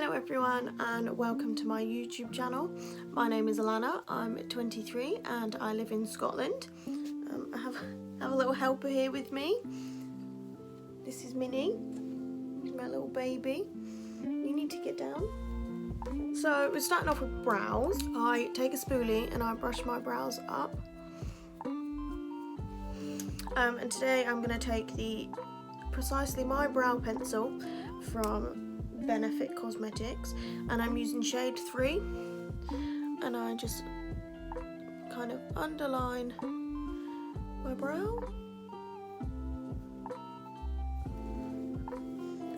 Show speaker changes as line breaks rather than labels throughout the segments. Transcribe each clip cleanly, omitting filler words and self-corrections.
Hello everyone and welcome to my YouTube channel. My name is Alana, I'm 23 and I live in Scotland. I have a little helper here with me. This is Minnie, my little baby. You need to get down. So we're starting off with brows. I take a spoolie and I brush my brows up. And today I'm going to take precisely my brow pencil from Benefit Cosmetics, and I'm using shade 3, and I just kind of underline my brow,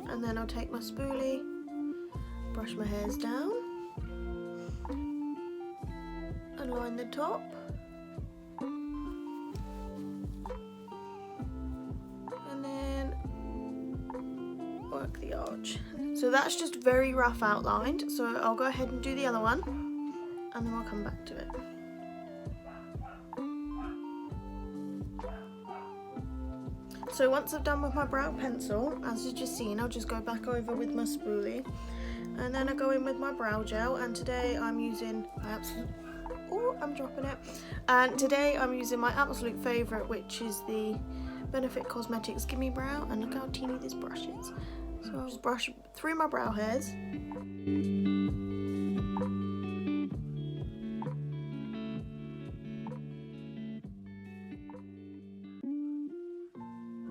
and then I'll take my spoolie, brush my hairs down, and line the top, and then work the arch. So that's just very rough outlined, so I'll go ahead and do the other one and then I'll come back to it. So once I've done with my brow pencil, as you've just seen, I'll just go back over with my spoolie and then I go in with my brow gel, and today I'm using I'm dropping it. And today I'm using my absolute favourite, which is the Benefit Cosmetics Gimme Brow, and look how teeny this brush is. So I'll just brush through my brow hairs.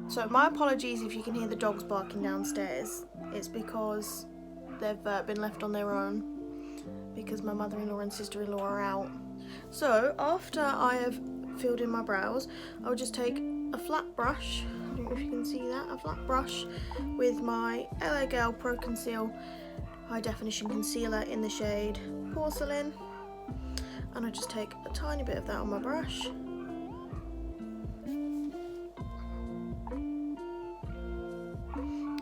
So my apologies if you can hear the dogs barking downstairs. It's because they've been left on their own because my mother-in-law and sister-in-law are out. So after I have filled in my brows, I'll just take a flat brush, I don't know if you can see that, a flat brush with my LA Girl Pro Conceal High Definition Concealer in the shade Porcelain, and I just take a tiny bit of that on my brush.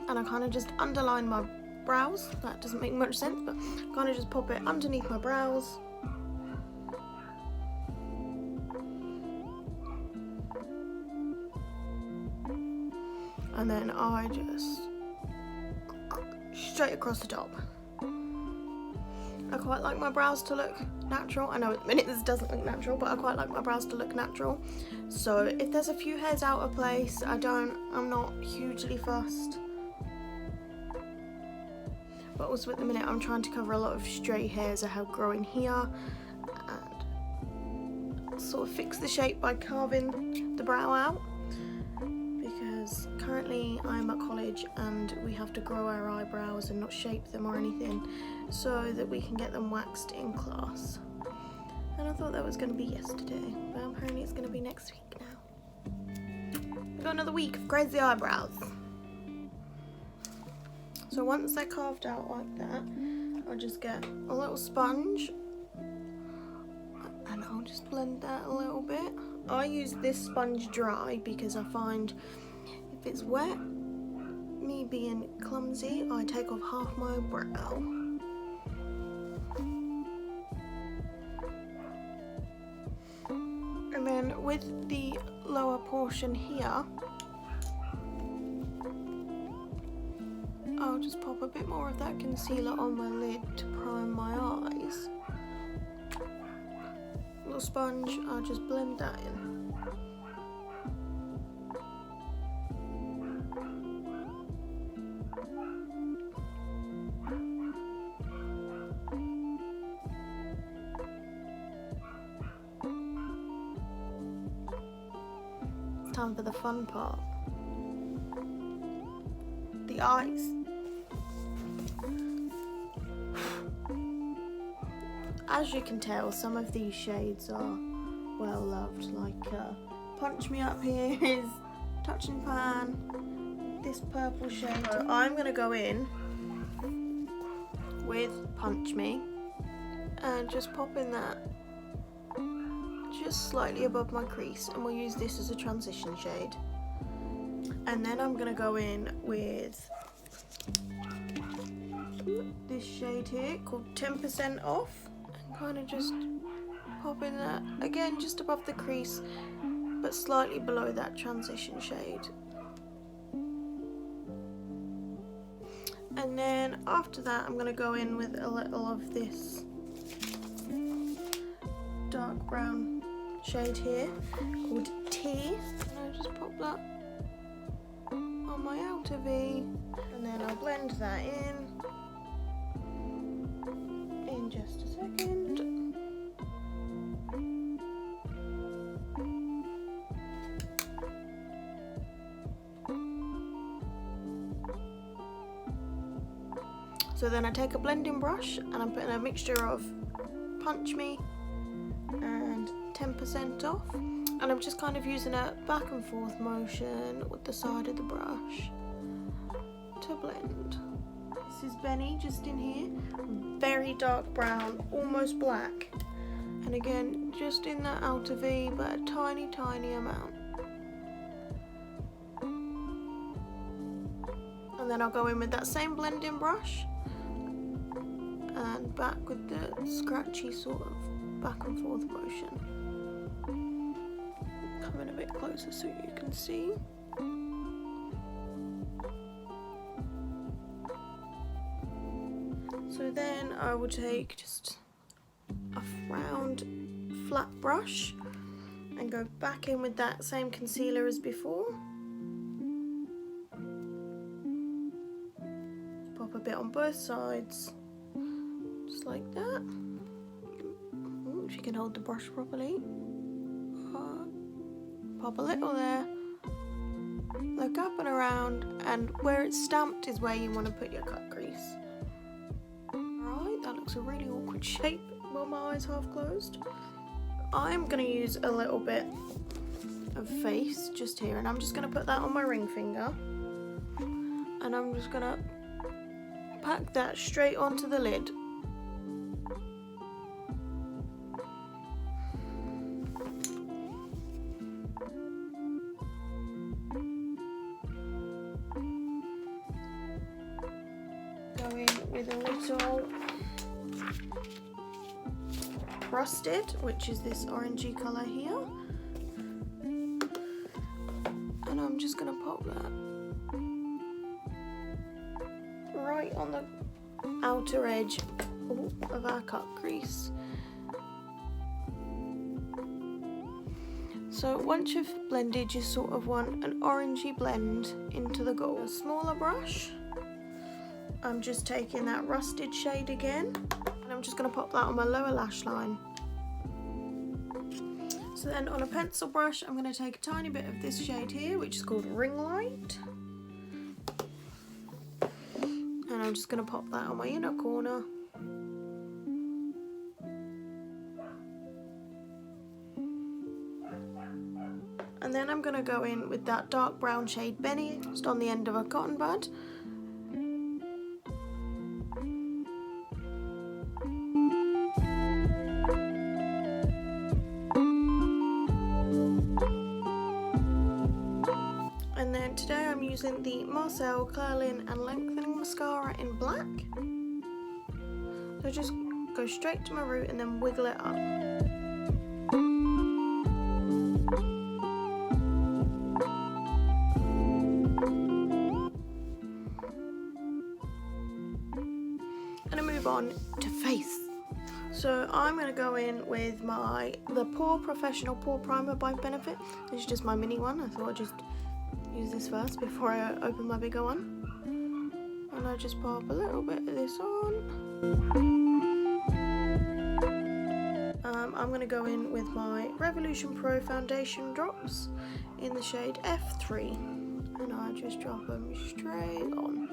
And I kind of just underline my brows. That doesn't make much sense, but kind of just pop it underneath my brows. And then I just straight across the top. I quite like my brows to look natural. I know at the minute this doesn't look natural, but I quite like my brows to look natural. So if there's a few hairs out of place, I'm not hugely fussed. But also at the minute I'm trying to cover a lot of stray hairs I have growing here and sort of fix the shape by carving the brow out. Because currently I'm at college and we have to grow our eyebrows and not shape them or anything so that we can get them waxed in class. And I thought that was going to be yesterday, but apparently it's going to be next week now. We've got another week of crazy eyebrows. So once they're carved out like that, I'll just get a little sponge and I'll just blend that a little bit. I use this sponge dry because I find if it's wet, me being clumsy, I take off half my brow. And then with the lower portion here, I'll just pop a bit more of that concealer on my lid to prime my eyes. Little sponge, I'll just blend that in. It's time for the fun part. The eyes. As you can tell, some of these shades are well loved, like Punch Me Up here is Touching Pan, this purple shade. So I'm going to go in with Punch Me and just pop in that just slightly above my crease, and we'll use this as a transition shade. And then I'm going to go in with this shade here called 10% Off. Kind of just pop in that again just above the crease but slightly below that transition shade. And then after that, I'm going to go in with a little of this dark brown shade here called Tea. And I'll just pop that on my outer V, and then I'll blend that in just a second. So then I take a blending brush and I'm putting a mixture of Punch Me and 10% off, and I'm just kind of using a back and forth motion with the side of the brush to blend. This is Benny just in here, very dark brown, almost black, and again just in that outer V, but a tiny amount. And then I'll go in with that same blending brush and back with the scratchy sort of back and forth motion. Coming a bit closer so you can see. So then I will take just a round flat brush and go back in with that same concealer as before. Pop a bit on both sides, just like that. Ooh, if you can hold the brush properly. Pop a little there, look up and around, and where it's stamped is where you want to put your cut crease. Alright, that looks a really awkward shape while my eyes half closed. I'm going to use a little bit of face just here, and I'm just going to put that on my ring finger, and I'm just going to pack that straight onto the lid. Go in with a little Rusted, which is this orangey colour here, and I'm just going to pop that right on the outer edge of our cut crease. So once you've blended, you sort of want an orangey blend into the gold. A smaller brush, I'm just taking that Rusted shade again, and I'm just going to pop that on my lower lash line. So then on a pencil brush, I'm going to take a tiny bit of this shade here, which is called Ring Light. And I'm just going to pop that on my inner corner. And then I'm going to go in with that dark brown shade Benny, just on the end of a cotton bud. And then today I'm using the Marcel Curling and Lengthening Mascara in black. So just go straight to my root and then wiggle it up. And I move on to face. So I'm going to go in with the Pore Professional Pore Primer by Benefit. It's just my mini one. I thought I'd just use this first before I open my bigger one. And I just pop a little bit of this on. I'm going to go in with my Revolution Pro Foundation drops in the shade F3. And I just drop them straight on.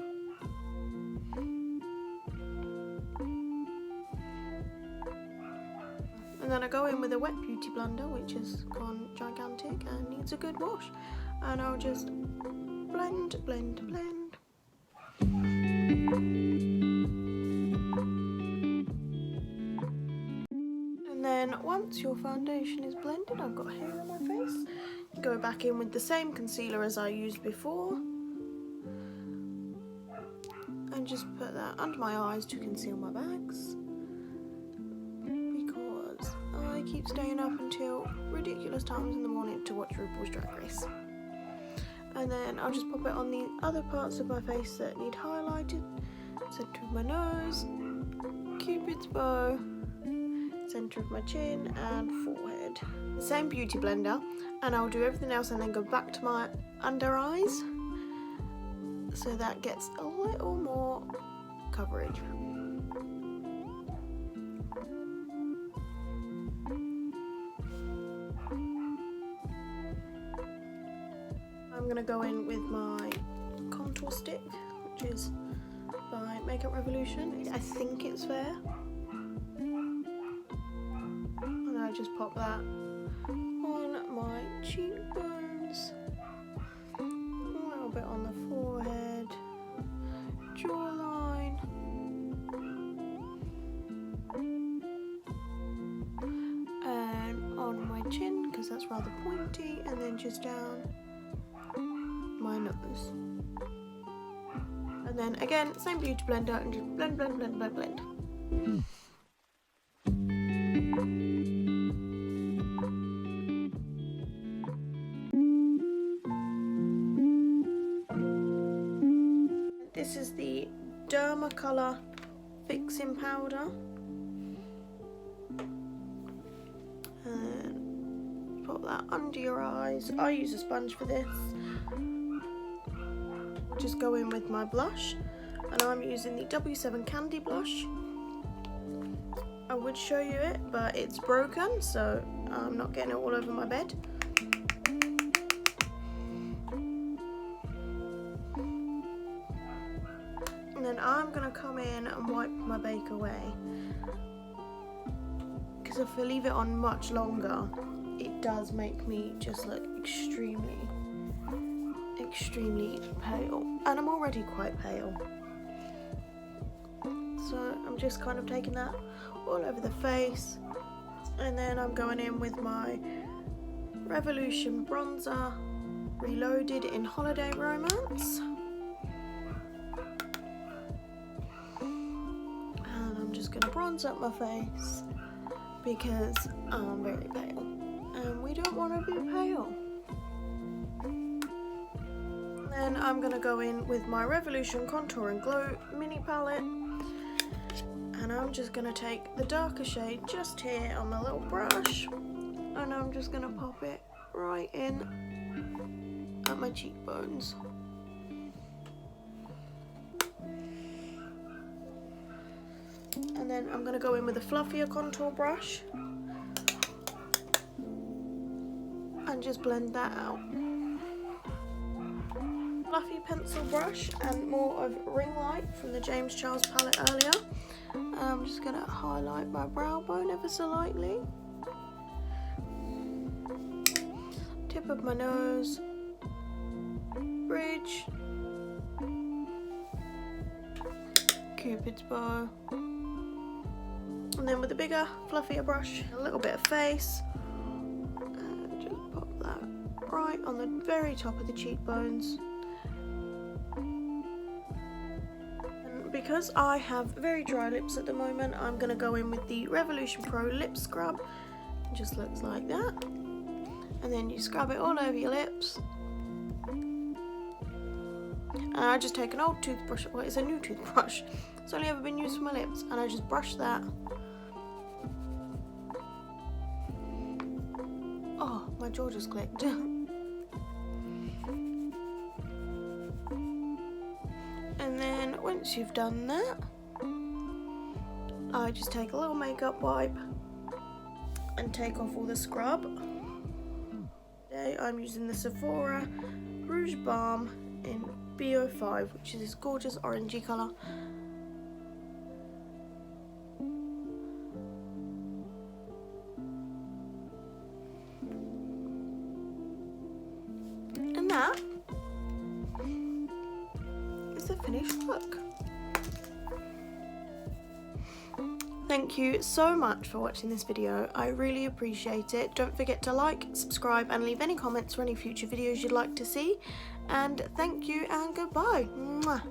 And then I go in with a Wet Beauty blender, which has gone gigantic and needs a good wash. And I'll just blend, blend, blend. And then once your foundation is blended, I've got hair on my face, go back in with the same concealer as I used before. And just put that under my eyes to conceal my bags. I keep staying up until ridiculous times in the morning to watch RuPaul's Drag Race. And then I'll just pop it on the other parts of my face that need highlighted, centre of my nose, Cupid's bow, centre of my chin and forehead. The same beauty blender, and I'll do everything else and then go back to my under eyes, so that gets a little more coverage. I'm going to go in with my contour stick, which is by Makeup Revolution. I think it's fair. And I just pop that on my cheekbones, a little bit on the forehead, jawline, and on my chin because that's rather pointy, and then just down my nose. And then again, same beauty blender and just blend, blend, blend, blend, blend. This is the Dermacolor Fixing Powder. And put that under your eyes. I use a sponge for this. Just go in with my blush, and I'm using the W7 Candy blush. I would show you it, but it's broken, so I'm not getting it all over my bed. And then I'm going to come in and wipe my bake away, because if I leave it on much longer, it does make me just look extremely pale, and I'm already quite pale, so I'm just kind of taking that all over the face. And then I'm going in with my Revolution bronzer, Reloaded in Holiday Romance, and I'm just going to bronze up my face because I'm very pale and we don't want to be pale. Then I'm going to go in with my Revolution Contour and Glow mini palette, and I'm just going to take the darker shade just here on my little brush, and I'm just going to pop it right in at my cheekbones. And then I'm going to go in with a fluffier contour brush and just blend that out. Fluffy pencil brush and more of Ring Light from the James Charles palette earlier. I'm just going to highlight my brow bone ever so lightly. Tip of my nose, bridge, Cupid's bow, and then with a bigger, fluffier brush, a little bit of face, and just pop that right on the very top of the cheekbones. Because I have very dry lips at the moment, I'm going to go in with the Revolution Pro Lip Scrub. It just looks like that. And then you scrub it all over your lips. And I just take an old toothbrush, well, it's a new toothbrush. It's only ever been used for my lips, and I just brush that. Oh, my jaw just clicked. And then once you've done that, I just take a little makeup wipe and take off all the scrub. Today I'm using the Sephora Rouge Balm in B05, which is this gorgeous orangey colour. And that is the finished look. Thank you so much for watching this video. I really appreciate it. Don't forget to like, subscribe and leave any comments for any future videos you'd like to see. And thank you and goodbye. Mwah.